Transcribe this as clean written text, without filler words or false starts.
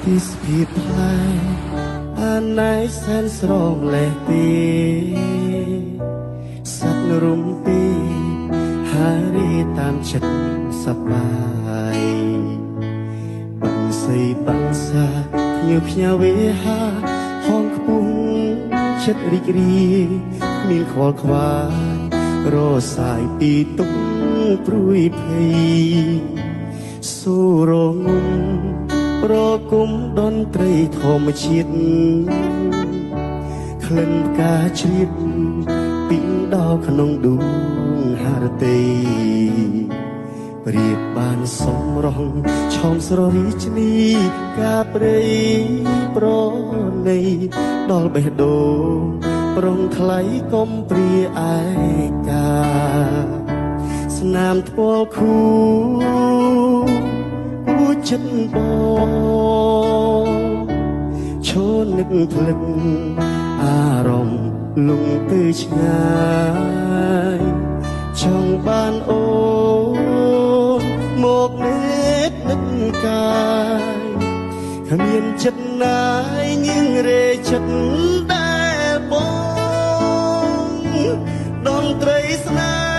ទីស្ពីផ្លែអាណៃសែនស្រងលេះទីសត្វរុំពីហារីតាមចិត្តសប្បាយបងសីបងសាញើផ្ញើវិហាហងខ្ពស់ចិត្តរីករាយមានខ្វល់ខ្វាយរសាយពីទុកព្រួយភ័យសូរងំប្រគុំតន្ត្រីធម្មជាតិក្លិនផ្កាជ្រៀតពីងដល់ក្នុងដួងហារតីព្រៀបបានសំរងឆោមស្ររីឆ្នីកាព្រៃប្រណីដល់បេះដូងប្រងថ្លៃកុំព្រាឯកាស្នាមថ្ពាល់ខួពូចិត្តបងឈរនឹកភ្លឹកអារម្មណ៍លងទៅឆ្ងាយចង់បានអូនមកនេតនឹកកាយគ្មានចិត្តណាយញឹងរេចិត្តដែលបងតន្ត្រីស្នេហ៍